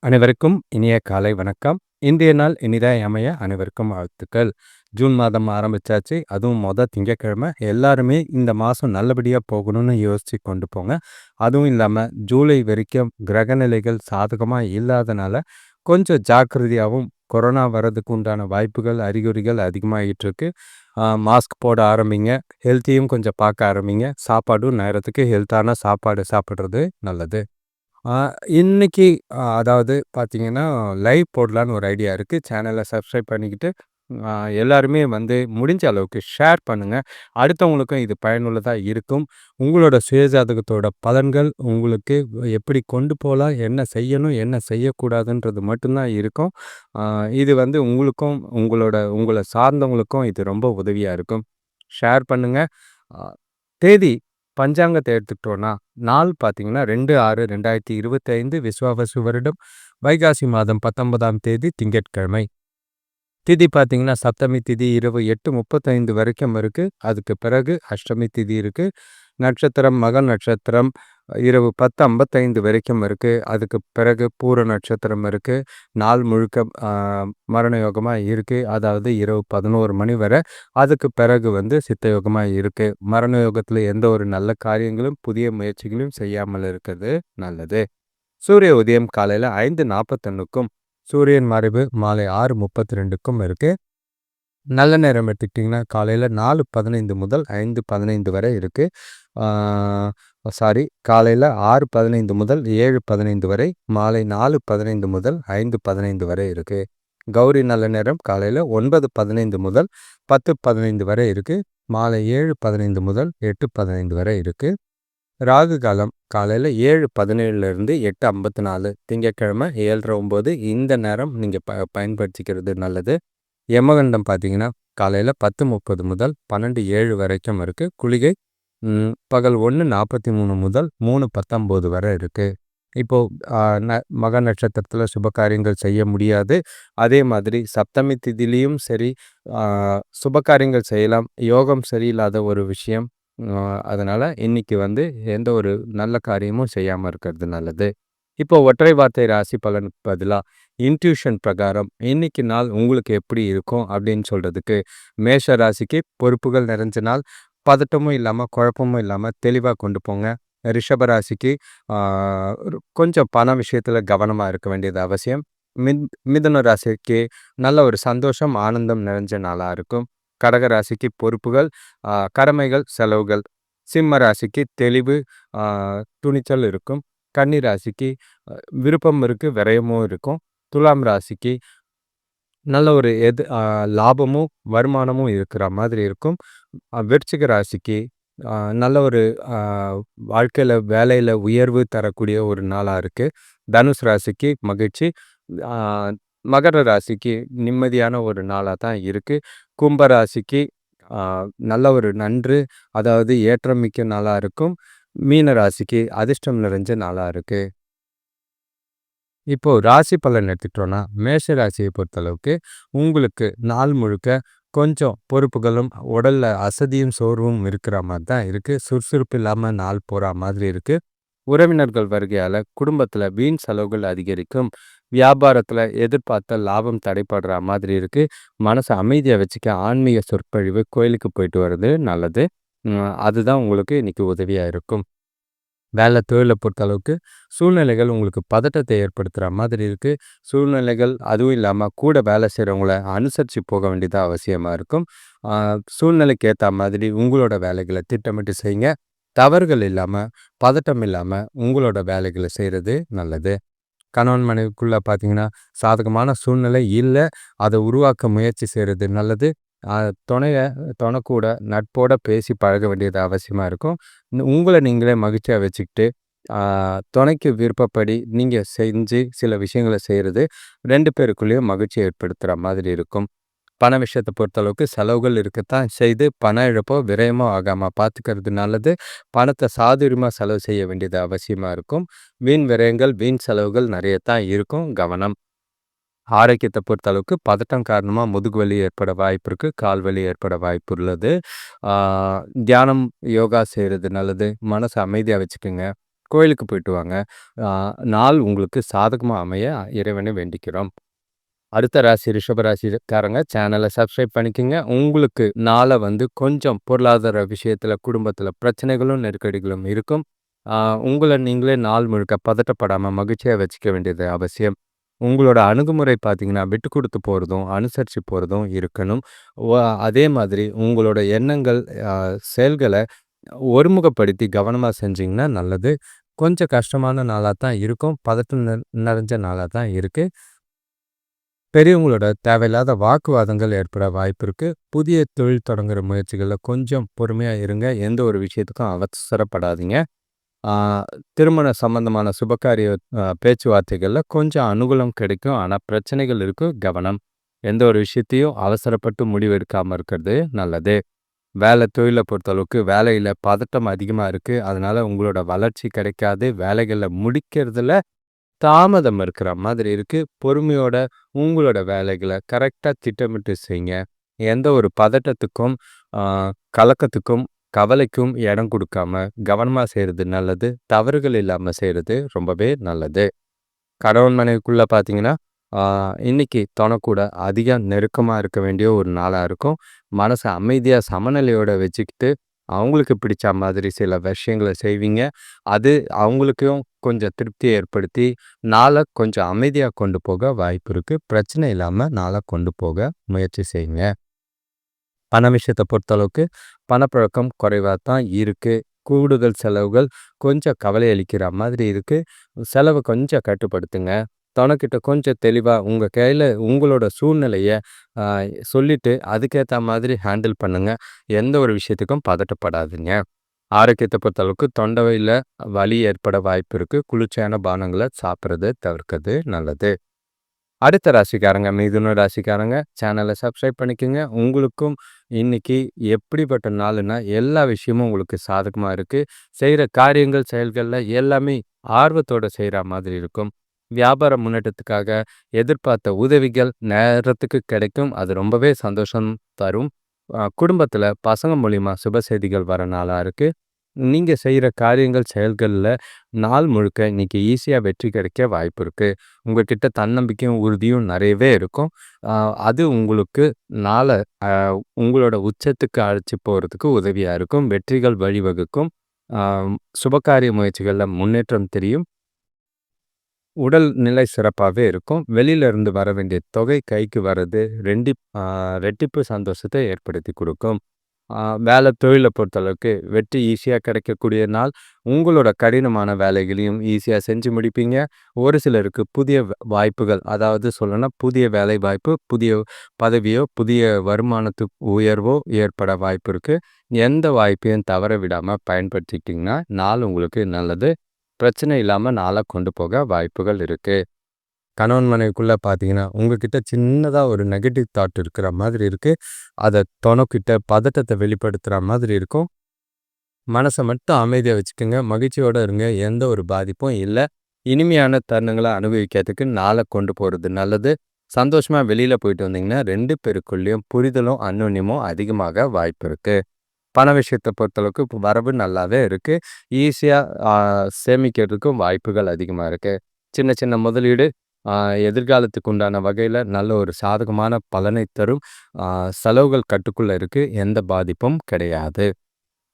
அனைவருக்கும் இனிய காலை வணக்கம். இன்றைய நாள் இனிதாய் அமைய அனைவருக்கும் வாழ்த்துக்கள். ஜூன் மாதம் ஆரம்பிச்சாச்சு. அதுவும் திங்கட்கிழமை. எல்லாருமே இந்த மாதம் நல்லபடியாக போகணும்னு யோசித்து கொண்டு போங்க. அதுவும் இல்லாமல் ஜூலை வரைக்கும் கிரகநிலைகள் சாதகமாக இல்லாதனால கொஞ்சம் ஜாக்கிரதையாகவும் கொரோனா வர்றதுக்கு உண்டான வாய்ப்புகள் அறிகுறிகள் அதிகமாகிட்டு இருக்கு. மாஸ்க் போட ஆரம்பிங்க. ஹெல்த்தையும் கொஞ்சம் பார்க்க ஆரம்பிங்க. சாப்பாடும் நேரத்துக்கு ஹெல்த்தான சாப்பாடு சாப்பிட்றது நல்லது. ஆ இன்னைக்கு அதாவது பார்த்தீங்கன்னா, லைவ் போடலான்னு ஒரு ஐடியா இருக்கு. சேனலை சப்ஸ்கிரைப் பண்ணிக்கிட்டு, அ எல்லாருமே முடிஞ்ச அளவுக்கு ஷேர் பண்ணுங்க. அடுத்தவங்களுக்கும் இது பயனுள்ளதா இருக்கும். உங்களோட சுயஜாதகத்தோட பலன்கள் உங்களுக்கு எப்படி கொண்டு போலாம், என்ன செய்யணும், என்ன செய்யக்கூடாதுன்றது மட்டும்தான் இருக்கும். இது உங்களுக்கும், உங்கள சார்ந்தவங்களுக்கும் இது ரொம்ப உதவியா இருக்கும். ஷேர் பண்ணுங்க. அ தேதி பஞ்சாங்கத்தை எடுத்துக்கிட்டோன்னா, நாள் பார்த்தீங்கன்னா 2/6/2025 விஸ்வாவசு வருடம் வைகாசி மாதம் 19ஆம் தேதி திங்கட்கிழமை. திதி பார்த்தீங்கன்னா சப்தமி திதி இரவு 8:35 வரைக்கும் இருக்கு. அதுக்கு பிறகு அஷ்டமி திதி இருக்கு. நட்சத்திரம் மக நட்சத்திரம் இரவு 10:55 வரைக்கும் இருக்கு. அதுக்கு பிறகு பூர நட்சத்திரம் இருக்கு. நாள் முழுக்க மரண யோகமாக இருக்கு. அதாவது இரவு 11 மணி வரை. அதுக்கு பிறகு சித்த யோகமாக இருக்கு. மரண யோகத்தில் எந்த ஒரு நல்ல காரியங்களும் புதிய முயற்சிகளும் செய்யாமல் இருக்கிறது நல்லது. சூரிய உதயம் காலையில் 5:41க்கும் சூரியன் மறைவு மாலை 6:32க்கும் இருக்கு. நல்ல நேரம் எடுத்துக்கிட்டிங்கன்னா காலையில் 4:15 முதல் 5:15 வரை இருக்குது. காலையில் 6:15 முதல் 7:15 வரை, மாலை 4:15 முதல் 5:15 வரை இருக்குது. கௌரி நல்ல நேரம் காலையில் 9:15 முதல் 10:15 வரை இருக்குது. மாலை 7:15 முதல் 8:15 வரை இருக்குது. ராகு காலம் காலையில் 7:17லேருந்து 8:54. திங்கட்கிழமை 7:09. இந்த நேரம் நீங்கள் பயன்படுத்திக்கிறது நல்லது. யமகண்டம் பார்த்தீங்கன்னா காலையில் 10:30 முதல் 12:07 வரைக்கும் இருக்குது. குளிகை பகல் 1:43 முதல் 3:19 வரை இருக்குது. இப்போது மக நட்சத்திரத்தில் சுப காரியங்கள் செய்ய முடியாது. அதே மாதிரி சப்தமி திதிலையும் சரி சுப காரியங்கள் செய்யலாம். யோகம் சரியில்லாத ஒரு விஷயம். அதனால் இன்னைக்கு எந்த ஒரு நல்ல காரியமும் செய்யாமல் இருக்கிறது நல்லது. இப்போ ஒற்றை வார்த்தை ராசி பலனுக்கு பதிலாக இன்ட்யூஷன் பிரகாரம் இன்னைக்கு நாள் உங்களுக்கு எப்படி இருக்கும் அப்படின்னு சொல்கிறதுக்கு, மேஷ ராசிக்கு பொறுப்புகள் நிறைஞ்ச நாள். பதட்டமும் இல்லாமல் குழப்பமும் இல்லாமல் தெளிவாக கொண்டு போங்க. ரிஷப ராசிக்கு கொஞ்சம் பண விஷயத்தில் கவனமாக இருக்க வேண்டியது அவசியம். மிதுன ராசிக்கு நல்ல ஒரு சந்தோஷம் ஆனந்தம் நிறைஞ்ச நாளாக இருக்கும். கடக ராசிக்கு பொறுப்புகள், கடமைகள், செலவுகள். சிம்ம ராசிக்கு தெளிவு, துணிச்சல் இருக்கும். கன்னி ராசிக்கு விருப்பம் இருக்குது, விரயமும் இருக்கும். துலாம் ராசிக்கு நல்ல ஒரு லாபமும் வருமானமும் இருக்கிற மாதிரி இருக்கும். விருச்சிக ராசிக்கு நல்ல ஒரு வாழ்க்கையில் வேலையில் உயர்வு தரக்கூடிய ஒரு நாளாக இருக்குது. தனுஷ் ராசிக்கு மகிழ்ச்சி. மகர ராசிக்கு நிம்மதியான ஒரு நாளாக தான் இருக்குது. கும்ப ராசிக்கு நல்ல ஒரு நன்று, அதாவது ஏற்றம் மிக்க நாளாக இருக்கும். மீன ராசிக்கு அதிர்ஷ்டம் நிறைஞ்ச நாளாக இருக்குது. இப்போது ராசி பலன் எடுத்துக்கிட்டோன்னா, மேஷ ராசியை பொறுத்தளவுக்கு உங்களுக்கு நாள் முழுக்க கொஞ்சம் பொறுப்புகளும் உடலில் அசதியும் சோர்வும் இருக்கிற மாதிரி தான் இருக்குது. சுறுசுறுப்பு இல்லாமல் நாள் போகிற மாதிரி இருக்குது. உறவினர்கள் வருகையால் குடும்பத்தில் வீண் செலவுகள் அதிகரிக்கும். வியாபாரத்தில் எதிர்பார்த்த லாபம் தடைப்படுற மாதிரி இருக்குது. மனசை அமைதியாக வச்சுக்க ஆன்மீக சொற்பொழிவு, கோயிலுக்கு போயிட்டு வர்றது நல்லது. அதுதான் உங்களுக்கு இன்றைக்கி உதவியாக இருக்கும். வேலை தொழிலை பொறுத்தளவுக்கு சூழ்நிலைகள் உங்களுக்கு பதட்டத்தை ஏற்படுத்துகிற மாதிரி இருக்குது. சூழ்நிலைகள் அதுவும் இல்லாமல் கூட வேலை செய்கிறவங்கள அனுசரித்து போக வேண்டியது அவசியமாக இருக்கும். சூழ்நிலைக்கு ஏற்ற மாதிரி உங்களோட வேலைகளை திட்டமிட்டு செய்யுங்க. தவறுகள் இல்லாமல், பதட்டம் இல்லாமல் உங்களோட வேலைகளை செய்கிறது நல்லது. கணவன் மனைவிக்குள்ளே பார்த்தீங்கன்னா சாதகமான சூழ்நிலை இல்லை, அதை உருவாக்க முயற்சி செய்கிறது நல்லது. துணை கூட நட்போட பேசி பழக வேண்டியது அவசியமாக இருக்கும். உங்களை நீங்களே மகிழ்ச்சியாக வச்சுக்கிட்டு துணைக்கு விருப்பப்படி நீங்கள் செஞ்சு சில விஷயங்களை செய்கிறது 2 பேருக்குள்ளேயும் மகிழ்ச்சி ஏற்படுத்துகிற மாதிரி இருக்கும். பண விஷயத்தை பொறுத்தளவுக்கு செலவுகள் இருக்கத்தான் செய்து பண இழப்போ விரயமோ ஆகாமல் பார்த்துக்கிறது நல்லது. பணத்தை சாதுரியமாக செலவு செய்ய வேண்டியது அவசியமாக இருக்கும். வீண் விரயங்கள் வீண் செலவுகள் நிறைய தான் இருக்கும், கவனம். ஆரோக்கியத்தை பொறுத்தளவுக்கு பதட்டம் காரணமாக முதுகு வலி ஏற்பட வாய்ப்பு இருக்குது, கால் வலி ஏற்பட வாய்ப்பு உள்ளது. தியானம் யோகா செய்கிறது நல்லது. மனசை அமைதியாக வச்சுக்கோங்க. கோயிலுக்கு போயிட்டு வாங்க. ஆ நாள் உங்களுக்கு சாதகமா அமைய இறைவனை வேண்டிக்கிறோம். அடுத்த ராசி ரிஷப ராசிக்காரங்க சேனலை சப்ஸ்கிரைப் பண்ணிக்கங்க. உங்களுக்கு நாளை வந்து கொஞ்சம் பொருளாதார விஷயத்துல, குடும்பத்துல பிரச்சனைகளும், நெருக்கடிகளும் இருக்கும். ஆ உங்கள நீங்களே நாள் முழுக்க பதட்டப்படாம மகிழ்ச்சியா வச்சுக்க வேண்டியது அவசியம். உங்களோட அணுகுமுறை பார்த்தீங்கன்னா, விட்டு குடுத்து போறதும், அனுசரிச்சு போறதும் இருக்கணும். வ அதே மாதிரி உங்களோட எண்ணங்கள், அ செயல்கள ஒருமுகப்படுத்தி கவனமா செஞ்சீங்கன்னா நல்லது. கொஞ்சம் கஷ்டமான நாளா தான் இருக்கும். பதட்டம் நிறைஞ்ச நாளா தான் இருக்கு. பெரியவங்களோட தேவையில்லாத வாக்குவாதங்கள் ஏற்பட வாய்ப்பு இருக்கு. புதிய தொழில் தொடங்குற முயற்சிகள்ல கொஞ்சம் பொறுமையா இருங்க. எந்த ஒரு விஷயத்துக்கும் அவசரப்படாதீங்க. ஆ திருமண சம்பந்தமான சுபகாரிய பேச்சுவார்த்தைகள்ல கொஞ்சம் அனுகூலம் கிடைக்கும். ஆனா பிரச்சனைகள் இருக்கு. கவனம். எந்த ஒரு விஷயத்தையும் அவசரப்பட்டு முடிவெடுக்காம இருக்கிறது நல்லது. வேலை தொழில பொறுத்தளவுக்கு வேலையில பதட்டம் அதிகமா இருக்கு. அதனால உங்களோட வளர்ச்சி கிடைக்காது. வேலைகள முடிக்கிறதுல தாமதம் இருக்கிற மாதிரி இருக்கு. பொறுமையோட உங்களோட வேலைகள கரெக்ட்டா திட்டமிட்டு செய்யுங்க. எந்த ஒரு பதட்டத்துக்கும், ஆ கலக்கத்துக்கும், கவலைக்கும் இடம் குடுக்காம கவனமா செய்றது நல்லது. தவறுகள் இல்லாம செய்றது ரொம்பவே நல்லது. கணவன் மனைவிக்குள்ள பார்த்தீங்கன்னா, ஆ இன்னைக்கு தொணக்கூட அதிக நெருக்கமா இருக்க வேண்டிய ஒரு நாளா இருக்கும். மனச அமைதியா சமநிலையோட வச்சுக்கிட்டு, அவங்களுக்கு பிடிச்ச மாதிரி சில விஷயங்கள செய்வீங்க. அது அவங்களுக்கும் கொஞ்சம் திருப்திய ஏற்படுத்தி, நாள கொஞ்சம் அமைதியா கொண்டு போக வாய்ப்பு இருக்கு. பிரச்சனை இல்லாம நாள கொண்டு போக முயற்சி செய்யுங்க. பண விஷயத்த பொறுத்தளவுக்கு பணப்புழக்கம் குறைவா தான் இருக்கு. கூடுதல் செலவுகள் கொஞ்சம் கவலை அளிக்கிற மாதிரி இருக்கு. செலவ கொஞ்சம் கட்டுப்படுத்துங்க. தொணைக்கிட்ட கொஞ்சம் தெளிவா உங்க கையில உங்களோட சூழ்நிலைய அ சொல்லிட்டு, அதுக்கேத்த மாதிரி ஹேண்டில் பண்ணுங்க. எந்த ஒரு விஷயத்துக்கும் பதட்டப்படாதீங்க. ஆரோக்கியத்த பொறுத்தளவுக்கு தொண்டையில வலி ஏற்பட வாய்ப்பு இருக்கு. குளிர்ச்சியான பானங்கள சாப்பிடுறத தவிர்க்கிறது நல்லது. அடுத்த ராசிக்காரங்க, மிதுன ராசிக்காரங்க சேனலை சப்ஸ்கிரைப் பண்ணிக்கோங்க. உங்களுக்கும் இன்னைக்கு எப்படிப்பட்ட நாளுன்னா, எல்லா விஷயமும் உங்களுக்கு சாதகமா இருக்கு. செய்கிற காரியங்கள், செயல்களில் எல்லாமே ஆர்வத்தோட செய்கிற மாதிரி இருக்கும். வியாபார முன்னேற்றத்துக்காக எதிர்பார்த்த உதவிகள் நேரத்துக்கு கிடைக்கும். அது ரொம்பவே சந்தோஷம் தரும். குடும்பத்தில் பசங்க மூலிமா சுப செய்திகள் வர நாளாக இருக்குது. நீங்கள் செய்கிற காரியங்கள், செயல்களில் நாள் முழுக்க இன்னைக்கு ஈஸியாக வெற்றி கிடைக்க வாய்ப்பு இருக்குது. உங்ககிட்ட தன்னம்பிக்கையும் உறுதியும் நிறையவே இருக்கும். அது உங்களுக்கு நாள அ உங்களோட உச்சத்துக்கு அழைச்சி போகிறதுக்கு உதவியாக இருக்கும். வெற்றிகள் வழிவகுக்கும். ஆ சுபகாரிய முயற்சிகளில் முன்னேற்றம் தெரியும். உடல் நிலை சிறப்பாகவே இருக்கும். வெளியில இருந்து வர வேண்டிய தொகை கைக்கு வர்றது ரெட்டிப்பு சந்தோஷத்தை ஏற்படுத்தி கொடுக்கும். வேலை தொழிலை பொறுத்தளவுக்கு வெற்றி ஈஸியாக கிடைக்கக்கூடிய நாள். உங்களோட கடினமான வேலைகளையும் ஈஸியாக செஞ்சு முடிப்பீங்க. ஒரு சிலருக்கு புதிய வாய்ப்புகள், அதாவது சொல்லணும்னா புதிய வேலை வாய்ப்பு, புதிய பதவியோ, புதிய வருமானத்து உயர்வோ ஏற்பட வாய்ப்பு இருக்குது. எந்த வாய்ப்பையும் தவற விடாமல் பயன்படுத்திக்கிட்டிங்கன்னா நாள் உங்களுக்கு நல்லது. பிரச்சனை இல்லாமல் நாளை கொண்டு போக வாய்ப்புகள் இருக்குது. கணவன் மனைவிக்குள்ள பார்த்தீங்கன்னா, உங்ககிட்ட சின்னதா ஒரு நெகட்டிவ் தாட் இருக்கிற மாதிரி இருக்கு. அத தொணைக்கிட்ட பதட்டத்த வெளிப்படுத்துற மாதிரி இருக்கும். மனச மட்டும் அமைதியா வச்சுக்கங்க. மகிழ்ச்சியோட இருங்க. எந்த ஒரு பாதிப்பும் இல்ல. இனிமையான தருணங்கள அனுபவிக்கிறதுக்கு நாள கொண்டு போறது நல்லது. சந்தோஷமா வெளியில போயிட்டு வந்தீங்கன்னா, 2 பேருக்குள்ளயும் புரிதலும், அந்யோன்யமும் அதிகமாக வாய்ப்பு இருக்கு. பண விஷயத்த பொறுத்தளவுக்கு வரவு நல்லாவே இருக்கு. ஈஸியா ஆ சேமிக்கிறதுக்கும் வாய்ப்புகள் அதிகமா இருக்கு. சின்ன சின்ன முதலீடு ஆ எதிர்காலத்துக்கு உண்டான வகையில நல்ல ஒரு சாதகமான பலனை தரும். ஆ செலவுகள் கட்டுக்குள்ள இருக்கு. எந்த பாதிப்பும் கிடையாது.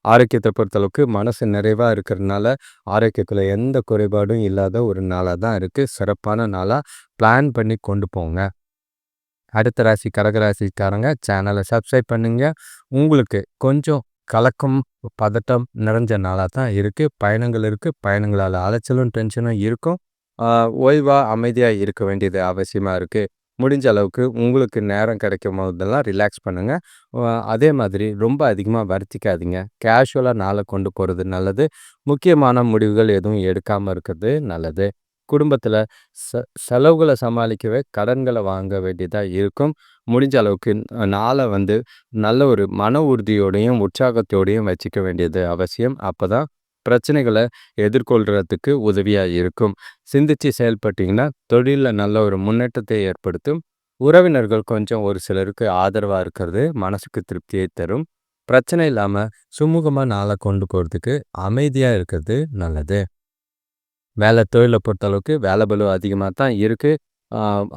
ஆரோக்கியத்த பொறுத்தளவுக்கு மனசு நிறைவா இருக்கிறதுனால, ஆரோக்கியத்துல எந்த குறைபாடும் இல்லாத ஒரு நாளா தான் இருக்கு. சிறப்பான நாளா பிளான் பண்ணி கொண்டு போங்க. அடுத்த ராசி கடகராசிக்காரங்க சேனலை சப்ஸ்கிரைப் பண்ணுங்க. உங்களுக்கு கொஞ்சம் கலக்கம், பதட்டம் நிறைஞ்ச நாளாக தான் இருக்குது. பயணங்கள் இருக்குது. பயணங்களால் அலைச்சலும் டென்ஷனும் இருக்கும். ஓய்வா அமைதியாக இருக்க வேண்டியது அவசியமாக இருக்குது. முடிஞ்ச அளவுக்கு உங்களுக்கு நேரம் கிடைக்கும் போதெல்லாம் ரிலாக்ஸ் பண்ணுங்கள். அதே மாதிரி ரொம்ப அதிகமாக வருத்திக்காதீங்க. கேஷுவலாக நாளை கொண்டு போகிறது நல்லது. முக்கியமான முடிவுகள் எதுவும் எடுக்காமல் இருக்கிறது நல்லது. குடும்பத்தில் செலவுகளை சமாளிக்கவே கடன்களை வாங்க வேண்டியதாக இருக்கும். முடிஞ்ச அளவுக்கு நாளை வந்து நல்ல ஒரு மன உறுதியோடையும் உற்சாகத்தோடையும் வச்சுக்க வேண்டியது அவசியம். அப்போ தான் பிரச்சனைகளை எதிர்கொள்கிறதுக்கு உதவியாக இருக்கும். சிந்திச்சு செயல்பட்டிங்கன்னா தொழிலில் நல்ல ஒரு முன்னேற்றத்தை ஏற்படுத்தும். உறவினர்கள் கொஞ்சம் ஒரு சிலருக்கு ஆதரவாக இருக்கிறது மனசுக்கு திருப்தியை தரும். பிரச்சனை இல்லாமல் சுமூகமாக நாளை கொண்டு போகிறதுக்கு அமைதியாக இருக்கிறது நல்லது. வேலை தொழிலை பொறுத்தளவுக்கு வேலை பளு அதிகமாக தான் இருக்குது.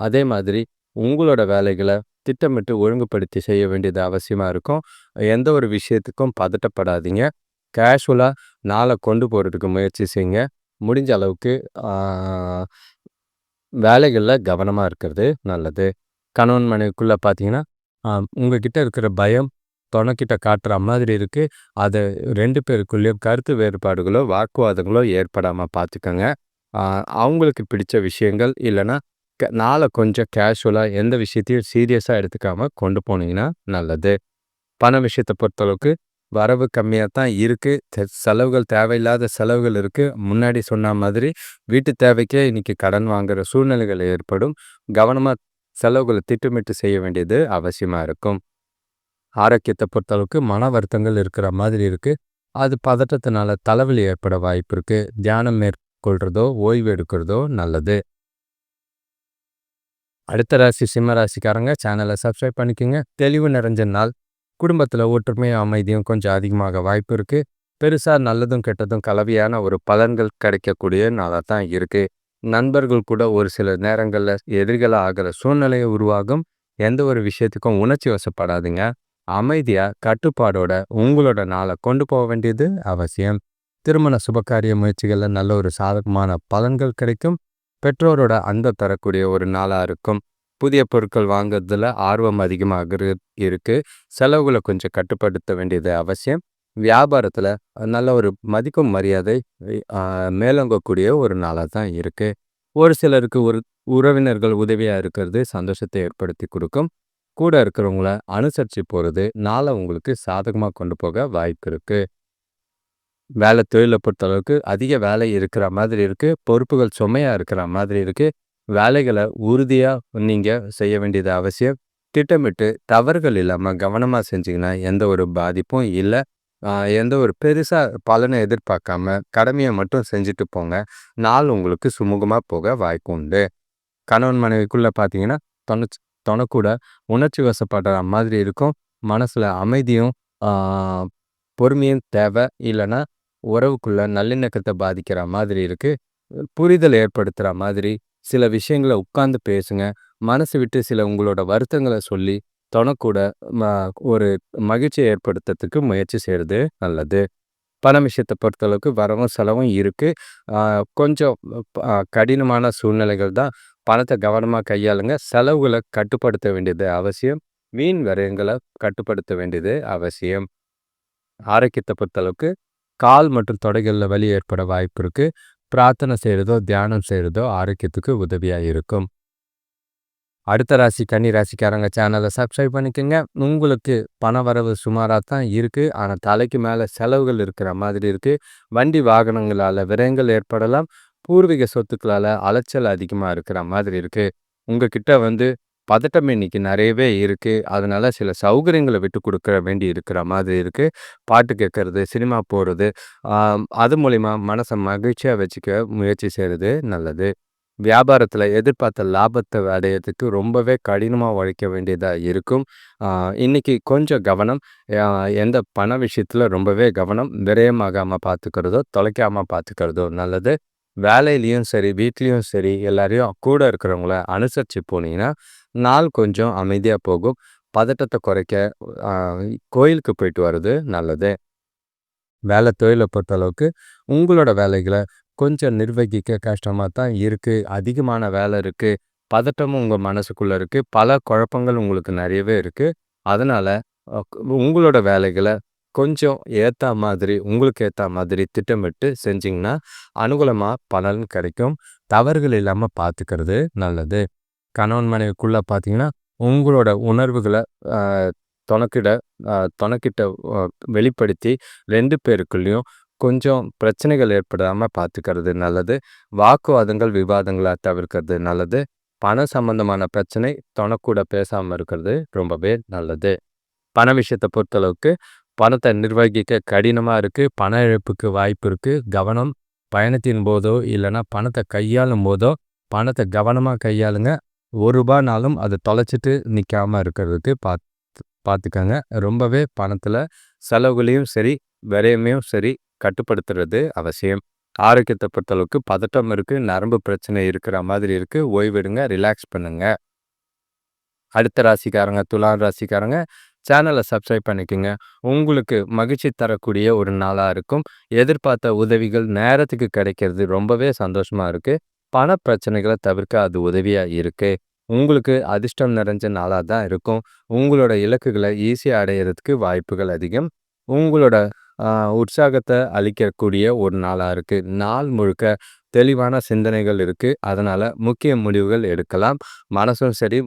அதே மாதிரி உங்களோட வேலைகளை திட்டமிட்டு ஒழுங்குபடுத்தி செய்ய வேண்டியது அவசியமாக இருக்கும். எந்த ஒரு விஷயத்துக்கும் பதட்டப்படாதீங்க. கேஷுவலாக நாளை கொண்டு போகிறதுக்கு முயற்சி செய்யுங்க. முடிஞ்ச அளவுக்கு வேலைகளில் கவனமாக இருக்கிறது நல்லது. கணவன் மனைவிக்குள்ள பார்த்தீங்கன்னா, உங்ககிட்ட இருக்கிற பயம் துணைக்கிட்ட காட்டுற மாதிரி இருக்குது. அதை 2 பேருக்குள்ளேயும் கருத்து வேறுபாடுகளோ வாக்குவாதங்களோ ஏற்படாமல் பார்த்துக்கங்க. அவங்களுக்கு பிடிச்ச விஷயங்கள் இல்லைன்னா நாளை கொஞ்சம் கேஷுவலாக எந்த விஷயத்தையும் சீரியஸாக எடுத்துக்காமல் கொண்டு போனீங்கன்னா நல்லது. பண விஷயத்தை பொறுத்தளவுக்கு வரவு கம்மியாக தான் இருக்குது. செலவுகள் தேவையில்லாத செலவுகள் இருக்குது. முன்னாடி சொன்ன மாதிரி வீட்டு தேவைக்கே இன்றைக்கி கடன் வாங்குகிற சூழ்நிலைகள் ஏற்படும். கவனமாக செலவுகளை திட்டமிட்டு செய்ய வேண்டியது அவசியமாக இருக்கும். ஆரோக்கியத்தை பொறுத்தளவுக்கு மன வருத்தங்கள் இருக்கிற மாதிரி இருக்குது. அது பதட்டத்தினால தலைவலி ஏற்பட வாய்ப்பு இருக்குது. தியானம் மேற்கொள்கிறதோ ஓய்வு எடுக்கிறதோ நல்லது. அடுத்த ராசி சிம்ம ராசிக்காரங்க, சேனலை சப்ஸ்கிரைப் பண்ணிக்கோங்க. தெளிவு நிறைஞ்ச நாள். குடும்பத்தில் ஒற்றுமையும் அமைதியும் கொஞ்சம் அதிகமாக வாய்ப்பு இருக்குது. பெருசாக நல்லதும் கெட்டதும் கலவையான ஒரு பலன்கள் கிடைக்கக்கூடிய நாளாக தான் இருக்குது. நண்பர்கள் கூட ஒரு சில நேரங்களில் எதிரிகளாக ஆகிற சூழ்நிலையை உருவாகும். எந்த ஒரு விஷயத்துக்கும் உணர்ச்சி வசப்படாதுங்க. அமைதியாக கட்டுப்பாடோட உங்களோட நாளை கொண்டு போக வேண்டியது அவசியம். திருமண சுபகாரிய முயற்சிகளில் நல்ல ஒரு சாதகமான பலன்கள் கிடைக்கும். பெற்றோரோட அன்பை தரக்கூடிய ஒரு நாளாக இருக்கும். புதிய பொருட்கள் வாங்குறதுல ஆர்வம் அதிகமாக இருக்குது. செலவுகளை கொஞ்சம் கட்டுப்படுத்த வேண்டியது அவசியம். வியாபாரத்தில் நல்ல ஒரு மதிக்கும் மரியாதை மேலோங்கக்கூடிய ஒரு நாளாக தான் இருக்குது. ஒரு சிலருக்கு ஒரு உறவினர்கள் உதவியாக இருக்கிறது சந்தோஷத்தை ஏற்படுத்தி கொடுக்கும். கூட இருக்கிறவங்கள அனுசரித்து போகிறது நாளை உங்களுக்கு சாதகமாக கொண்டு போக வாய்ப்பு இருக்குது. வேலை தொழிலை பொறுத்தளவுக்கு அதிக வேலை இருக்கிற மாதிரி இருக்குது. பொறுப்புகள் சுமையாக இருக்கிற மாதிரி இருக்குது. வேலைகளை உறுதியாக நீங்கள் செய்ய வேண்டியது அவசியம். திட்டமிட்டு தவறுகள் இல்லாமல் கவனமாக செஞ்சிங்கன்னா எந்த ஒரு பாதிப்பும் இல்லை. எந்த ஒரு பெருசாக பலனை எதிர்பார்க்காம கடமையை மட்டும் செஞ்சுட்டு போங்க. நாள் உங்களுக்கு சுமூகமாக போக வாய்ப்பு உண்டு. கணவன் மனைவிக்குள்ளே பார்த்தீங்கன்னா தொணக்கூட உணர்ச்சி வசப்படுற மாதிரி இருக்கும். மனசில் அமைதியும் பொறுமையும் தேவை. இல்லைன்னா உறவுக்குள்ள நல்லிணக்கத்தை பாதிக்கிற மாதிரி இருக்குது. புரிதல் ஏற்படுத்துகிற மாதிரி சில விஷயங்களை உட்கார்ந்து பேசுங்க. மனசு விட்டு சில உங்களோட வருத்தங்களை சொல்லி தொணக்கூட ஒரு மகிழ்ச்சியை ஏற்படுத்துறதுக்கு முயற்சி செய்கிறது நல்லது. பண விஷயத்தை பொறுத்தளவுக்கு வரவும் செலவும் இருக்குது. கொஞ்சம் கடினமான சூழ்நிலைகள் தான். பணத்தை கவனமாக கையாளுங்க. செலவுகளை கட்டுப்படுத்த வேண்டியது அவசியம். வீண் விரயங்களை கட்டுப்படுத்த வேண்டியது அவசியம். ஆரோக்கியத்தை பொறுத்தளவுக்கு கால் மற்றும் தொடைகளில் வலி ஏற்பட வாய்ப்பு இருக்குது. பிரார்த்தனை செய்கிறதோ தியானம் செய்கிறதோ ஆரோக்கியத்துக்கு உதவியாக இருக்கும். அடுத்த ராசி கன்னி ராசிக்காரங்க, சேனலை சப்ஸ்கிரைப் பண்ணிக்கோங்க. உங்களுக்கு பண வரவு சுமாராக தான் இருக்குது. ஆனால் தலைக்கு மேலே செலவுகள் இருக்கிற மாதிரி இருக்குது. வண்டி வாகனங்களால் விரயங்கள் ஏற்படலாம். பூர்வீக சொத்துக்களால் அலைச்சல் அதிகமாக இருக்கிற மாதிரி இருக்குது. உங்ககிட்ட பதட்டம் இன்னைக்கு நிறையவே இருக்குது. அதனால சில சௌகரியங்களை விட்டு கொடுக்க வேண்டி இருக்கிற மாதிரி இருக்குது. பாட்டு கேட்கறது, சினிமா போகிறது, அது மூலிமா மனசை மகிழ்ச்சியாக வச்சுக்க முயற்சி செய்கிறது நல்லது. வியாபாரத்தில் எதிர்பார்த்த லாபத்தை அடையிறதுக்கு ரொம்பவே கடினமாக உழைக்க வேண்டியதாக இருக்கும். இன்றைக்கி கொஞ்சம் கவனம். எந்த பண விஷயத்தில் ரொம்பவே கவனம். விரயமாகாமல் பார்த்துக்கிறதோ தொலைக்காமல் பார்த்துக்கிறதோ நல்லது. வேலையிலையும் சரி வீட்லேயும் சரி எல்லாரையும் கூட இருக்கிறவங்கள அனுசரித்து போனீங்கன்னா நாள் கொஞ்சம் அமைதியாக போகும். பதட்டத்தை குறைக்க கோயிலுக்கு போயிட்டு வர்றது நல்லது. வேலை தொழிலை பொறுத்தளவுக்கு உங்களோட வேலைகளை கொஞ்சம் நிர்வகிக்க கஷ்டமாக தான் இருக்குது. அதிகமான வேலை இருக்குது. பதட்டமும் உங்கள் மனசுக்குள்ளே இருக்குது. பல குழப்பங்கள் உங்களுக்கு நிறையவே இருக்குது. அதனால் உங்களோட வேலைகளை கொஞ்சம் உங்களுக்கு ஏற்ற மாதிரி திட்டமிட்டு செஞ்சிங்கன்னா அனுகூலமாக பலன் கிடைக்கும். தவறுகள் இல்லாமல் பார்த்துக்கிறது நல்லது. கணவன் மனைவிக்குள்ளே பார்த்தீங்கன்னா உங்களோட உணர்வுகளை தொணக்கிட்ட வெளிப்படுத்தி 2 பேருக்குள்ளேயும் கொஞ்சம் பிரச்சனைகள் ஏற்படாமல் பார்த்துக்கிறது நல்லது. வாக்குவாதங்கள் விவாதங்களாக தவிர்க்கிறது நல்லது. பண சம்பந்தமான பிரச்சனை தொணக்கூட பேசாமல் இருக்கிறது ரொம்பவே நல்லது. பண விஷயத்தை பொறுத்தளவுக்கு பணத்தை நிர்வகிக்க கடினமாக இருக்குது. பண இழப்புக்கு வாய்ப்பு இருக்குது. கவனம். பயணத்தின் போதோ இல்லைன்னா பணத்தை கையாளும் போதோ பணத்தை கவனமாக கையாளுங்க. ₹1 அதை தொலைச்சிட்டு நிற்காமல் இருக்கிறதுக்கு பார்த்துக்கங்க. ரொம்பவே பணத்தில் செலவுகளையும் சரி விரயமையும் சரி கட்டுப்படுத்துறது அவசியம். ஆரோக்கியத்தை பொறுத்தளவுக்கு பதட்டம் இருக்கு, நரம்பு பிரச்சனை இருக்கிற மாதிரி இருக்கு. ஓய்வெடுங்க, ரிலாக்ஸ் பண்ணுங்க. அடுத்த ராசிக்காரங்க, துலாம் ராசிக்காரங்க, சேனலை சப்ஸ்கிரைப் பண்ணிக்கோங்க. உங்களுக்கு மகிழ்ச்சி தரக்கூடிய ஒரு நாளாக இருக்கும். எதிர்பார்த்த உதவிகள் நேரத்துக்கு கிடைக்கிறது ரொம்பவே சந்தோஷமாக இருக்குது. பண பிரச்சனைகளை தவிர்க்க அது உதவியாக இருக்குது. உங்களுக்கு அதிர்ஷ்டம் நிறைஞ்ச நாளாக தான் இருக்கும். உங்களோட இலக்குகளை ஈஸியாக அடையிறதுக்கு வாய்ப்புகள் அதிகம். உங்களோட உற்சாகத்தை அளிக்கக்கூடிய ஒரு நாளாக இருக்குது. நாள் முழுக்க தெளிவான சிந்தனைகள் இருக்குது. அதனால் முக்கிய முடிவுகள் எடுக்கலாம். மனசும் சரி,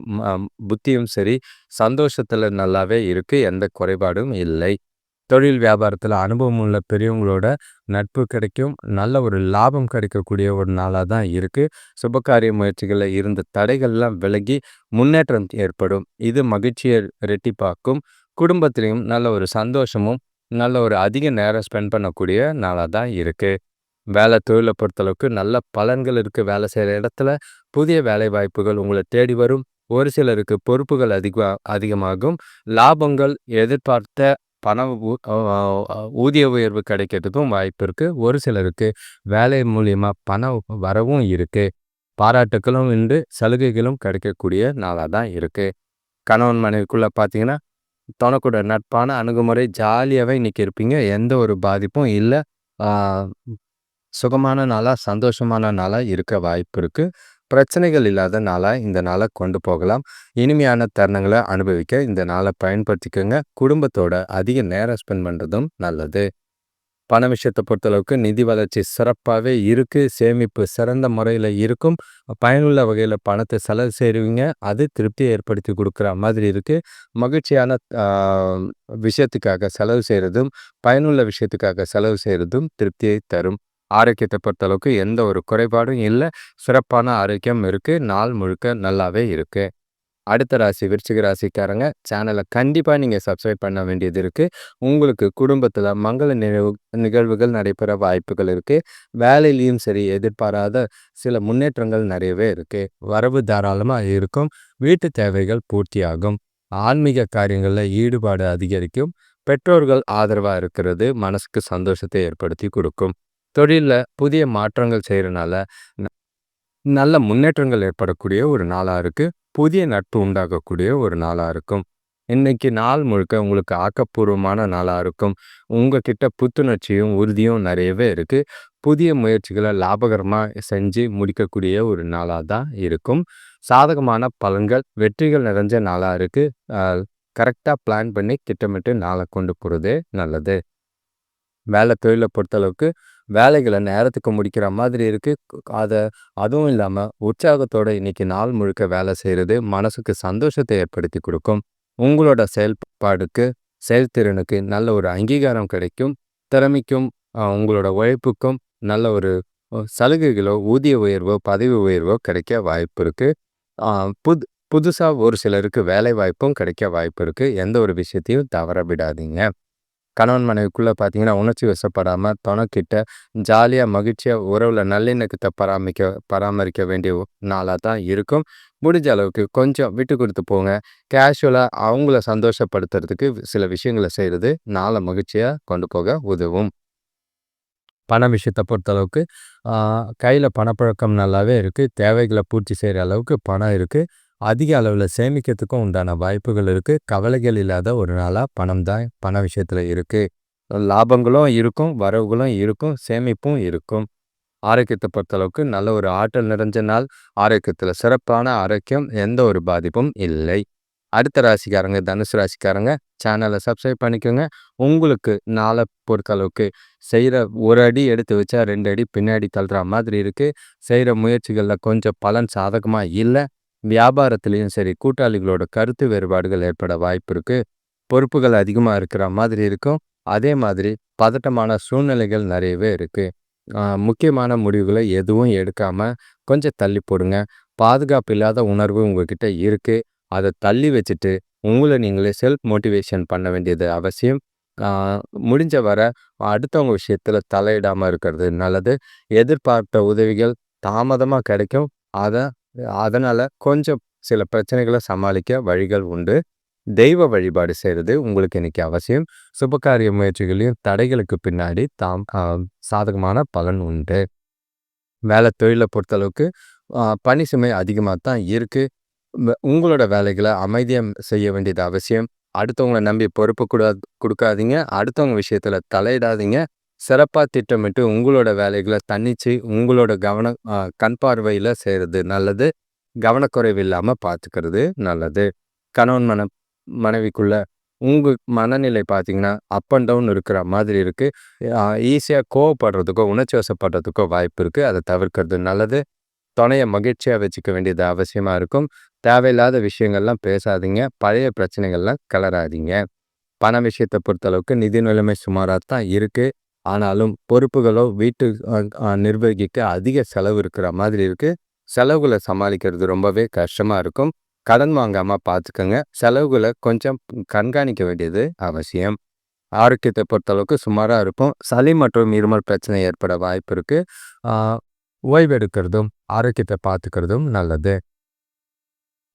புத்தியும் சரி சந்தோஷத்தில் நல்லாவே இருக்குது. எந்த குறைபாடும் இல்லை. தொழில் வியாபாரத்தில் அனுபவம் உள்ள பெரியவங்களோட நட்பு கிடைக்கும். நல்ல ஒரு லாபம் கிடைக்கக்கூடிய ஒரு நாளாக தான் இருக்குது. சுபகாரிய முயற்சிகளில் இருந்த தடைகள்லாம் விலகி முன்னேற்றம் ஏற்படும். இது மகிழ்ச்சியை ரெட்டிப்பாக்கும். குடும்பத்திலையும் நல்ல ஒரு சந்தோஷமும் நல்ல ஒரு அதிக நேரம் ஸ்பெண்ட் பண்ணக்கூடிய நாளாக தான் இருக்குது. வேலை தொழிலை பொறுத்தளவுக்கு நல்ல பலன்கள் இருக்குது. வேலை செய்கிற இடத்துல புதிய வேலை வாய்ப்புகள் உங்களை தேடி வரும். ஒரு சிலருக்கு பொறுப்புகள் அதிகமாகும். லாபங்கள் எதிர்பார்த்த பண ஊதிய உயர்வு கிடைக்கிறதுக்கும் வாய்ப்பு இருக்குது. ஒரு சிலருக்கு வேலை மூலியமாக பண வரவும் இருக்குது. பாராட்டுக்களும் உண்டு, சலுகைகளும் கிடைக்கக்கூடிய நாளாக தான் இருக்குது. கணவன் மனைவிக்குள்ளே பார்த்தீங்கன்னா தனக்கூட நட்பான அணுகுமுறை ஜாலியாகவே இன்றைக்கி இருப்பீங்க. எந்த ஒரு பாதிப்பும் இல்லை. சுகமான நாளாக, சந்தோஷமான நாளாக இருக்க வாய்ப்பு இருக்குது. பிரச்சனைகள் இல்லாத நாளாக இந்த நாளை கொண்டு போகலாம். இனிமையான தருணங்களை அனுபவிக்க இந்த நாளை பயன்படுத்திக்கோங்க. குடும்பத்தோட அதிக நேரம் ஸ்பெண்ட் பண்ணுறதும் நல்லது. பண விஷயத்தை பொறுத்தளவுக்கு நிதி வளர்ச்சி சிறப்பாகவே இருக்குது. சேமிப்பு சிறந்த முறையில் இருக்கும். பயனுள்ள வகையில் பணத்தை செலவு செய்வீங்க. அது திருப்தியை ஏற்படுத்தி கொடுக்குற மாதிரி இருக்குது. மகிழ்ச்சியான விஷயத்துக்காக செலவு செய்கிறதும், பயனுள்ள விஷயத்துக்காக செலவு செய்கிறதும் திருப்தியை தரும். ஆரோக்கியத்தை பொறுத்தளவுக்கு எந்த ஒரு குறைபாடும் இல்லை. சிறப்பான ஆரோக்கியம் இருக்குது. நாள் முழுக்க நல்லாவே இருக்குது. அடுத்த ராசி விருச்சிக ராசிக்காரங்க, சேனலை கண்டிப்பாக நீங்கள் சப்ஸ்கிரைப் பண்ண வேண்டியது இருக்குது. உங்களுக்கு குடும்பத்தில் மங்கள நிகழ்வுகள் நடைபெற வாய்ப்புகள் இருக்குது. வேலையிலையும் சரி எதிர்பாராத சில முன்னேற்றங்கள் நிறையவே இருக்குது. வரவு தாராளமாக இருக்கும். வீட்டு தேவைகள் பூர்த்தியாகும். ஆன்மீக காரியங்களில் ஈடுபாடு அதிகரிக்கும். பெற்றோர்கள் ஆதரவாக இருக்கிறது மனசுக்கு சந்தோஷத்தை ஏற்படுத்தி கொடுக்கும். தொழிலில் புதிய மாற்றங்கள் செய்கிறனால நல்ல முன்னேற்றங்கள் ஏற்படக்கூடிய ஒரு நாளாக இருக்குது. புதிய நட்பு உண்டாகக்கூடிய ஒரு நாளாக இருக்கும். இன்றைக்கி நாள் முழுக்க உங்களுக்கு ஆக்கப்பூர்வமான நாளாக இருக்கும். உங்ககிட்ட புத்துணர்ச்சியும் உறுதியும் நிறையவே இருக்குது. புதிய முயற்சிகளை லாபகரமாக செஞ்சு முடிக்கக்கூடிய ஒரு நாளாக தான் இருக்கும். சாதகமான பலன்கள், வெற்றிகள் நிறைஞ்ச நாளாக இருக்குது. கரெக்டாக பிளான் பண்ணி திட்டமிட்டு நாளை கொண்டு போகிறதே நல்லது. வேலை தொழிலை பொறுத்தளவுக்கு வேலைகளை நேரத்துக்கு முடிக்கிற மாதிரி இருக்குது. அதுவும் இல்லாமல் உற்சாகத்தோடு இன்றைக்கி நாள் முழுக்க வேலை செய்கிறது மனசுக்கு சந்தோஷத்தை ஏற்படுத்தி கொடுக்கும். உங்களோட செயல்பாடுக்கு, செயல்திறனுக்கு நல்ல ஒரு அங்கீகாரம் கிடைக்கும். திறமைக்கும் உங்களோட உழைப்புக்கும் நல்ல ஒரு சலுகைகளோ, ஊதிய உயர்வோ, பதவி உயர்வோ கிடைக்க வாய்ப்பு இருக்குது. புதுசாக ஒரு சிலருக்கு வேலை வாய்ப்பும் கிடைக்க வாய்ப்பு இருக்குது. எந்த ஒரு விஷயத்தையும் தவற விடாதீங்க. கணவன் மனைவிக்குள்ளே பார்த்தீங்கன்னா உணர்ச்சி வசப்படாமல் துணைக்கிட்ட ஜாலியாக மகிழ்ச்சியாக உறவில் நல்லிணக்கத்தை பராமரிக்க வேண்டிய நாளாக தான் இருக்கும். முடிஞ்ச அளவுக்கு கொஞ்சம் விட்டு கொடுத்து போங்க. கேஷுவலாக அவங்கள சந்தோஷப்படுத்துறதுக்கு சில விஷயங்களை செய்கிறது நாளை மகிழ்ச்சியாக கொண்டு போக உதவும். பண விஷயத்தை பொறுத்தளவுக்கு கையில் பணப்பழக்கம் நல்லாவே இருக்குது. தேவைகளை பூர்த்தி செய்கிற அளவுக்கு பணம் இருக்குது. அதிக அளவில் சேமிக்கிறதுக்கும் உண்டான வாய்ப்புகள் இருக்குது. கவலைகள் இல்லாத ஒரு நாளாக பண விஷயத்தில் இருக்குது. லாபங்களும் இருக்கும், வரவுகளும் இருக்கும், சேமிப்பும் இருக்கும். ஆரோக்கியத்தை பொறுத்தளவுக்கு நல்ல ஒரு ஆற்றல் நிறைஞ்ச நாள். ஆரோக்கியத்தில் சிறப்பான ஆரோக்கியம், எந்த ஒரு பாதிப்பும் இல்லை. அடுத்த ராசிக்காரங்க, தனுசு ராசிக்காரங்க, சேனலை சப்ஸ்கிரைப் பண்ணிக்கோங்க. உங்களுக்கு நாளை பொறுத்தளவுக்கு செய்கிற ஒரு அடி எடுத்து வச்சா 2 அடி பின்னாடி தள்ளுற மாதிரி இருக்குது. செய்கிற முயற்சிகளில் கொஞ்சம் பலன் சாதகமாக இல்லை. வியாபாரத்துலேயும் சரி கூட்டாளிகளோட கருத்து வேறுபாடுகள் ஏற்பட வாய்ப்பு இருக்குது. பொறுப்புகள் அதிகமாக இருக்கிற மாதிரி இருக்கும். அதே மாதிரி பதட்டமான சூழ்நிலைகள் நிறையவே இருக்குது. முக்கியமான முடிவுகளை எதுவும் எடுக்காமல் கொஞ்சம் தள்ளி போடுங்க. பாதுகாப்பு இல்லாத உணர்வு உங்கள்கிட்ட இருக்குது. அதை தள்ளி வச்சுட்டு உங்களை நீங்களே செல்ஃப் மோட்டிவேஷன் பண்ண வேண்டியது அவசியம். முடிஞ்ச வர அடுத்தவங்க விஷயத்தில் தலையிடாமல் இருக்கிறது நல்லது. எதிர்பார்த்த உதவிகள் தாமதமாக கிடைக்கும். அதனால் கொஞ்சம் சில பிரச்சனைகளை சமாளிக்க வழிகள் உண்டு. தெய்வ வழிபாடு செய்கிறது உங்களுக்கு இன்னைக்கு அவசியம். சுபகாரிய முயற்சிகளையும் தடைகளுக்கு பின்னாடி சாதகமான பலன் உண்டு. வேலை தொழிலை பொறுத்தளவுக்கு பணி சுமை அதிகமாக தான் இருக்கு. உங்களோட வேலைகளை அமைதியாக செய்ய வேண்டியது அவசியம். அடுத்தவங்களை நம்பி பொறுப்பு கொடுக்காதீங்க. அடுத்தவங்க விஷயத்துல தலையிடாதீங்க. சிறப்பாக திட்டமிட்டு உங்களோட வேலைகளை தன்னிச்சு உங்களோட கண் பார்வையில் செய்கிறது நல்லது. கவனக்குறைவு இல்லாமல் பார்த்துக்கிறது நல்லது. கணவன் மனைவிக்குள்ள உங்கள் மனநிலை பார்த்தீங்கன்னா அப் அண்ட் டவுன் இருக்கிற மாதிரி இருக்குது. ஈஸியாக கோவப்படுறதுக்கோ உணர்ச்சி வசப்படுறதுக்கோ வாய்ப்பு இருக்குது. அதை தவிர்க்கிறது நல்லது. துணையை மகிழ்ச்சியாக வச்சுக்க வேண்டியது அவசியமாக இருக்கும். தேவையில்லாத விஷயங்கள்லாம் பேசாதீங்க. பழைய பிரச்சனைகள்லாம் கிளறாதீங்க. பண விஷயத்தை பொறுத்தளவுக்கு நிதி நிலைமை சுமாராக தான் இருக்குது. ஆனாலும் பொறுப்புகளோ வீட்டு நிர்வகிக்க அதிக செலவு இருக்கிற மாதிரி இருக்குது. செலவுகளை சமாளிக்கிறது ரொம்பவே கஷ்டமாக இருக்கும். கடன் வாங்காமல் பார்த்துக்கோங்க. செலவுகளை கொஞ்சம் கண்காணிக்க வேண்டியது அவசியம். ஆரோக்கியத்தை பொறுத்தளவுக்கு சுமாராக இருக்கும். சளி மற்றும் இருமல் பிரச்சனை ஏற்பட வாய்ப்பு இருக்குது. ஓய்வெடுக்கிறதும் ஆரோக்கியத்தை பார்த்துக்கிறதும் நல்லது.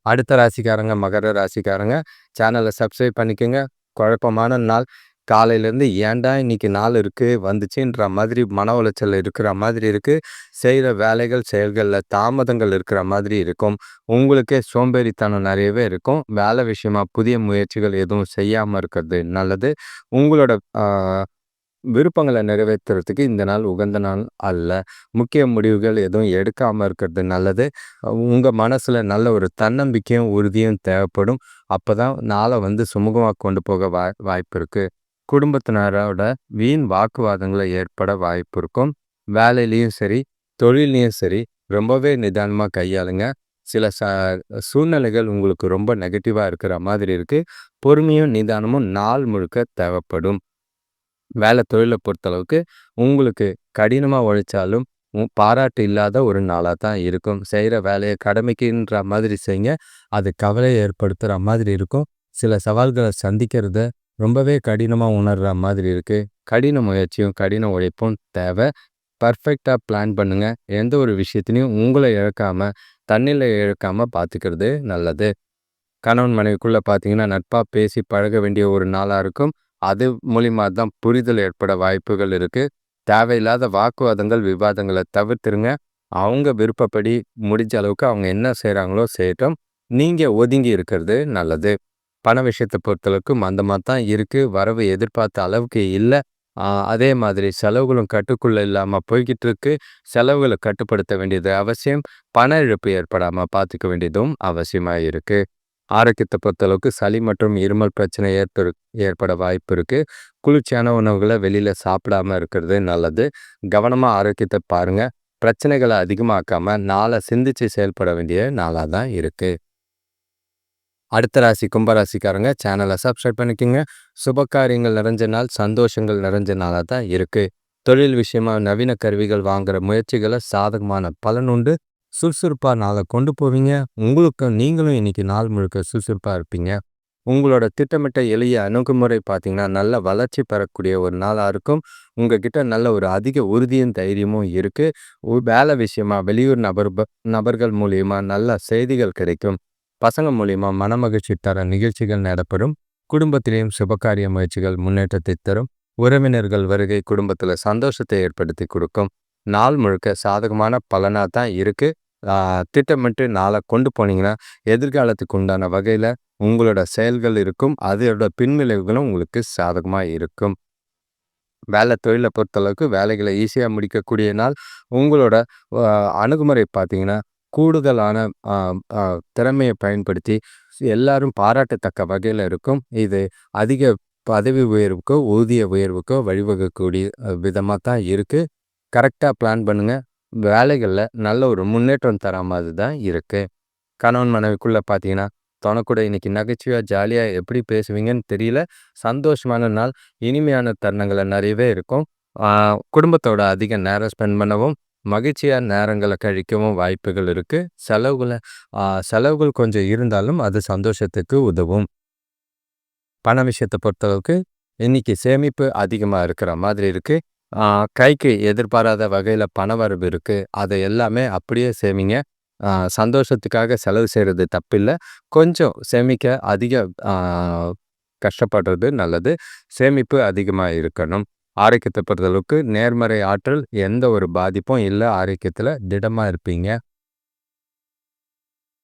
அடுத்த ராசிக்காரங்க மகர ராசிக்காரங்க சேனலை சப்ஸ்கிரைப் பண்ணிக்கோங்க. குழப்பமான நாள். காலையிலேருந்து ஏன்டா இன்னைக்கு நாள் இருக்குது வந்துச்சுன்ற மாதிரி மன உளைச்சல் இருக்கிற மாதிரி இருக்குது. செய்கிற வேலைகள் செயல்களில் தாமதங்கள் இருக்கிற மாதிரி இருக்கும். உங்களுக்கே சோம்பேறித்தனம் நிறையவே இருக்கும். வேலை விஷயமா புதிய முயற்சிகள் எதுவும் செய்யாமல் இருக்கிறது நல்லது. உங்களோட விருப்பங்களை நிறைவேற்றுறதுக்கு இந்த நாள் உகந்த நாள் அல்ல. முக்கிய முடிவுகள் எதுவும் எடுக்காமல் இருக்கிறது நல்லது. உங்கள் மனசில் நல்ல ஒரு தன்னம்பிக்கையும் உறுதியும் தேவைப்படும். அப்போ தான் நாளை சுமூகமாக கொண்டு போக வாய்ப்பு இருக்குது. குடும்பத்தினரோட வீண் வாக்குவாதங்களை ஏற்பட வாய்ப்பு இருக்கும். வேலையிலையும் சரி தொழிலையும் சரி ரொம்பவே நிதானமாக கையாளுங்க. சில சூழ்நிலைகள் உங்களுக்கு ரொம்ப நெகட்டிவாக இருக்கிற மாதிரி இருக்குது. பொறுமையும் நிதானமும் நாள் முழுக்க தேவைப்படும். வேலை தொழிலை பொறுத்தளவுக்கு உங்களுக்கு கடினமாக உழைச்சாலும் பாராட்டு இல்லாத ஒரு நாளாக தான் இருக்கும். செய்கிற வேலையை கடமைக்குன்ற மாதிரி செய்யுங்க. அது கவலையை ஏற்படுத்துகிற மாதிரி இருக்கும். சில சவால்களை சந்திக்கிறத ரொம்பவே கடினமாக உணர்கிற மாதிரி இருக்குது. கடின முயற்சியும் கடின உழைப்பும் தேவை. பர்ஃபெக்டாக பிளான் பண்ணுங்கள். எந்த ஒரு விஷயத்துலையும் உங்களை இழக்காமல் தன்னிலை இழக்காமல் பார்த்துக்கிறது நல்லது. கணவன் மனைவிக்குள்ளே பார்த்தீங்கன்னா நட்பாக பேசி பழக வேண்டிய ஒரு நாளாக இருக்கும். அது மூலிமா தான் புரிதல் ஏற்பட வாய்ப்புகள் இருக்குது. தேவையில்லாத வாக்குவாதங்கள் விவாதங்களை தவிர்த்துருங்க. அவங்க விருப்பப்படி முடிஞ்ச அளவுக்கு அவங்க என்ன செய்கிறாங்களோ செய்யட்டும். நீங்கள் ஒதுங்கி இருக்கிறது நல்லது. பண விஷயத்தை பொறுத்தளவுக்கு மந்தமாக தான் இருக்குது. வரவு எதிர்பார்த்த அளவுக்கு இல்லை. அதே மாதிரி செலவுகளும் கட்டுக்குள்ளே இல்லாமல் போய்கிட்டு இருக்கு. செலவுகளை கட்டுப்படுத்த வேண்டியது அவசியம். பண இழப்பு ஏற்படாமல் பார்த்துக்க வேண்டியதும் அவசியமாக இருக்குது. ஆரோக்கியத்தை பொறுத்தளவுக்கு சளி மற்றும் இருமல் பிரச்சனை ஏற்பட வாய்ப்பு இருக்குது. குளிர்ச்சியான உணவுகளை வெளியில் சாப்பிடாமல் இருக்கிறது நல்லது. கவனமாக ஆரோக்கியத்தை பாருங்கள். பிரச்சனைகளை அதிகமாக்காமல் நாளை சிந்திச்சு செயல்பட வேண்டிய நாளாக தான் இருக்குது. அடுத்த ராசி கும்பராசிக்காரங்க சேனலை சப்ஸ்கிரைப் பண்ணிக்கோங்க. சுபகாரியங்கள் நிறைஞ்ச நாள், சந்தோஷங்கள் நிறைஞ்ச நாளாக தான் இருக்குது. தொழில் விஷயமா நவீன கருவிகள் வாங்குகிற முயற்சிகளை சாதகமான பலன் உண்டு. சுறுசுறுப்பாக நாளை கொண்டு போவீங்க. நீங்களும் இன்னைக்கு நாள் முழுக்க சுறுசுறுப்பாக இருப்பீங்க. உங்களோட திட்டமிட்ட எளிய அணுகுமுறை பார்த்தீங்கன்னா நல்ல வளர்ச்சி பெறக்கூடிய ஒரு நாளாக இருக்கும். உங்ககிட்ட நல்ல ஒரு அதிக உறுதியும் தைரியமும் இருக்குது. வேலை விஷயமா வெளியூர் நபர்கள் மூலியமா நல்ல செய்திகள் கிடைக்கும். பசங்க மூலியமா மனமகிழ்ச்சி தர நிகழ்ச்சிகள் நடப்படும். குடும்பத்திலேயும் சுபகாரிய முயற்சிகள் முன்னேற்றத்தை தரும். உறவினர்கள் வருகை குடும்பத்தில் சந்தோஷத்தை ஏற்படுத்தி கொடுக்கும். நாள் முழுக்க சாதகமான பலனாக தான் இருக்குது. திட்டமிட்டு நாளை கொண்டு போனீங்கன்னா எதிர்காலத்துக்கு உண்டான வகையில் உங்களோட செயல்கள் இருக்கும். அதோட பின்விளைவுகளும் உங்களுக்கு சாதகமாக இருக்கும். வேலை தொழிலை பொறுத்தளவுக்கு வேலைகளை ஈஸியாக முடிக்கக்கூடிய நாள். உங்களோட அணுகுமுறை பார்த்தீங்கன்னா கூடுதலான திறமையை பயன்படுத்தி எல்லாரும் பாராட்டத்தக்க வகையில் இருக்கும். இது அதிக பதவி உயர்வுக்கோ ஊதிய உயர்வுக்கோ வழிவகக்கூடிய விதமாக தான் இருக்குது. கரெக்டாக பிளான் பண்ணுங்கள். வேலைகளில் நல்ல ஒரு முன்னேற்றம் தர மாதிரி தான் இருக்குது. கணவன் மனைவிக்குள்ளே பார்த்தீங்கன்னா தொணக்கூட இன்னைக்கு நகைச்சுவையாக ஜாலியாக எப்படி பேசுவீங்கன்னு தெரியல. சந்தோஷமான நாள். இனிமையான தருணங்களை நிறையவே இருக்கும். குடும்பத்தோட அதிக நேரம் ஸ்பெண்ட் பண்ணவும் மகிழ்ச்சியாக நேரங்களை கழிக்கவும் வாய்ப்புகள் இருக்குது. செலவுகள் கொஞ்சம் இருந்தாலும் அது சந்தோஷத்துக்கு உதவும். பண விஷயத்தை பொறுத்தளவுக்கு இன்னைக்கு சேமிப்பு அதிகமாக இருக்கிற மாதிரி இருக்குது. கைக்கு எதிர்பாராத வகையில் பண வரவு இருக்குது. அதை எல்லாமே அப்படியே சேமிங்க. சந்தோஷத்துக்காக செலவு செய்கிறது தப்பில்ல. கொஞ்சம் சேமிக்க அதிக ஆ கஷ்டப்படுறது நல்லது. சேமிப்பு அதிகமா இருக்கணும். ஆரோக்கியத்த பொறுத்தளவுக்கு நேர்மறை ஆற்றல் எந்த ஒரு பாதிப்பும் இல்ல. ஆரோக்கியத்தில திடமா இருப்பீங்க.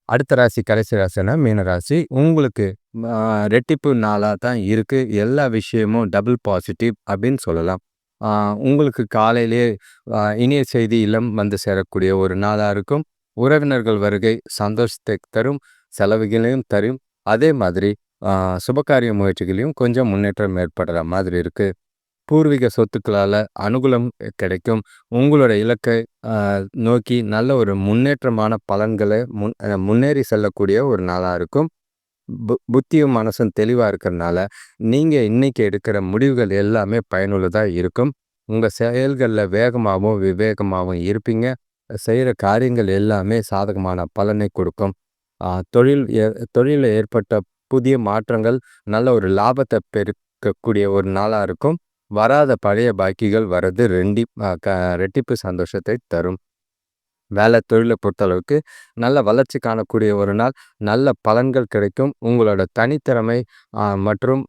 அடுத்த ராசி கடைசி ராசினா மீன ராசி. உங்களுக்கு ரெட்டிப்பு நாளா தான் இருக்கு. எல்லா விஷயமும் டபுள் பாசிட்டிவ் அப்படின்னு சொல்லலாம். ஆ உங்களுக்கு காலையிலேயே இனிய செய்தி இல்லம் வந்து சேரக்கூடிய ஒரு நாளா இருக்கும். உறவினர்கள் வருகை சந்தோஷத்தை தரும், செலவுகளையும் தரும். அதே மாதிரி ஆ சுபகாரிய முயற்சிகளையும் கொஞ்சம் முன்னேற்றம் ஏற்படுற மாதிரி இருக்கு. பூர்வீக சொத்துக்களால அனுகூலம் கிடைக்கும். உங்களோட இலக்கை அ நோக்கி நல்ல ஒரு முன்னேற்றமான பலன்கள முன்னேறி செல்லக்கூடிய ஒரு நாளா இருக்கும். புத்தியும் மனசும் தெளிவா இருக்கிறனால, நீங்க இன்னைக்கு எடுக்கிற முடிவுகள் எல்லாமே பயனுள்ளதா இருக்கும். உங்க செயல்கள்ல வேகமாவும், விவேகமாவும் இருப்பீங்க. செய்ற காரியங்கள் எல்லாமே சாதகமான பலனை கொடுக்கும். அ தொழில் எ தொழில்ல ஏற்பட்ட புதிய மாற்றங்கள் நல்ல ஒரு லாபத்த பெருக்கக்கூடிய ஒரு நாளா இருக்கும். வராத பழைய பாக்கிகள் வரது ரெட்டிப்பு சந்தோஷத்தை தரும். வேலை தொழிலை பொறுத்தளவுக்கு நல்ல வளர்ச்சி காணக்கூடிய ஒரு நாள். நல்ல பலன்கள் கிடைக்கும். உங்களோட தனித்திறமை மற்றும்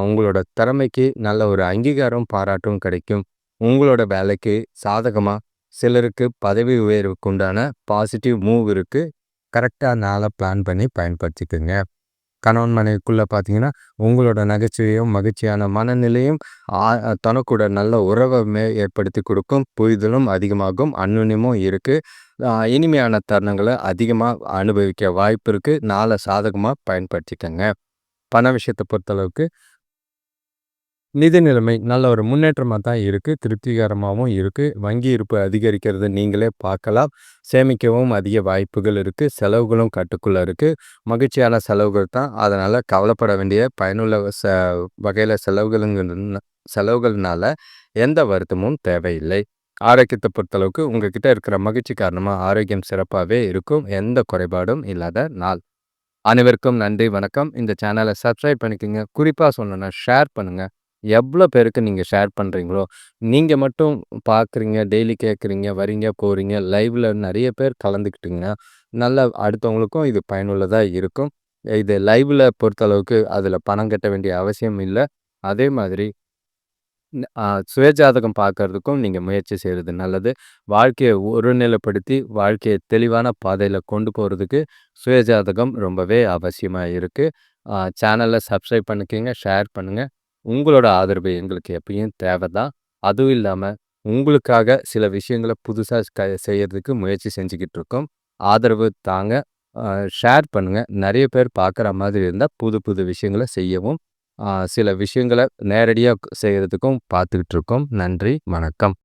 உங்களோட திறமைக்கு நல்ல ஒரு அங்கீகாரம், பாராட்டும் கிடைக்கும். உங்களோட வேலைக்கு சாதகமா சிலருக்கு பதவி உயர்வுக்கு உண்டான பாசிட்டிவ் மூவ் இருக்கு. கரெக்டா நாள பிளான் பண்ணி பயன்படுத்திக்கங்க. கணவன் மனைவிக்குள்ள பார்த்தீங்கன்னா, உங்களோட நகைச்சுவையும், மகிழ்ச்சியான மனநிலையும் தனக்கூட நல்ல உறவ ஏற்படுத்தி கொடுக்கும். புரிதலும் அதிகமாகும். அந்யோன்யமும் இருக்கு. இனிமையான தருணங்கள அதிகமா அனுபவிக்க வாய்ப்பு இருக்கு. நாள சாதகமா பயன்படுத்திக்கங்க. பண விஷயத்த பொறுத்தளவுக்கு நிதி நிலைமை நல்ல ஒரு முன்னேற்றமா தான் இருக்கு. திருப்திகரமாவும் இருக்கு. வங்கி இருப்பு அதிகரிக்கிறத நீங்களே பார்க்கலாம். சேமிக்கவும் அதிக வாய்ப்புகள் இருக்கு. செலவுகளும் கட்டுக்குள்ள இருக்கு. மகிழ்ச்சியான செலவுகள் தான். அதனால கவலைப்பட வேண்டிய பயனுள்ள வகையில செலவுகள்னால எந்த வருத்தமும் தேவையில்லை. ஆரோக்கியத்த பொறுத்தளவுக்கு உங்ககிட்ட இருக்கிற மகிழ்ச்சி காரணமா ஆரோக்கியம் சிறப்பாவே இருக்கும். எந்த குறைபாடும் இல்லாத நாள். அனைவருக்கும் நன்றி, வணக்கம். இந்த சேனலை சப்ஸ்கிரைப் பண்ணிக்கோங்க. குறிப்பா சொல்லணும்னா ஷேர் பண்ணுங்க. எவ்வளோ பேருக்கு நீங்க ஷேர் பண்றீங்களோ, நீங்க மட்டும் பார்க்குறீங்க, டெய்லி கேட்குறீங்க, வரீங்க, போறீங்க, லைவ்ல நிறைய பேர் கலந்துக்கிட்டீங்கன்னா, நல்ல அடுத்தவங்களுக்கும் இது பயனுள்ளதா இருக்கும். இது லைவ்ல பொறுத்தளவுக்கு அதில பணம் கட்ட வேண்டிய அவசியம் இல்ல. அதே மாதிரி சுயஜாதகம் பார்க்கறதுக்கும் நீங்க முயற்சி செய்றது நல்லது. வாழ்க்கைய ஒருநிலைப்படுத்தி, வாழ்க்கைய தெளிவான பாதையில கொண்டு போறதுக்கு சுயஜாதகம் ரொம்பவே அவசியமா இருக்கு. சேனல சப்ஸ்கிரைப் பண்ணிக்கங்க, ஷேர் பண்ணுங்க. உங்களோட ஆதரவு எங்களுக்கு எப்பயும் தேவை தான். அதுவும் இல்லாம, உங்களுக்காக சில விஷயங்கள புதுசா செய்யறதுக்கு முயற்சி செஞ்சுக்கிட்டு இருக்கோம். ஆதரவு தாங்க. அ ஷேர் பண்ணுங்க. நெறைய பேர் பார்க்குற மாதிரி இருந்தா, புது புது விஷயங்கள செய்யவும், சில விஷயங்கள நேரடியா செய்யறதுக்கும் பார்த்துக்கிட்டு இருக்கோம். நன்றி, வணக்கம்.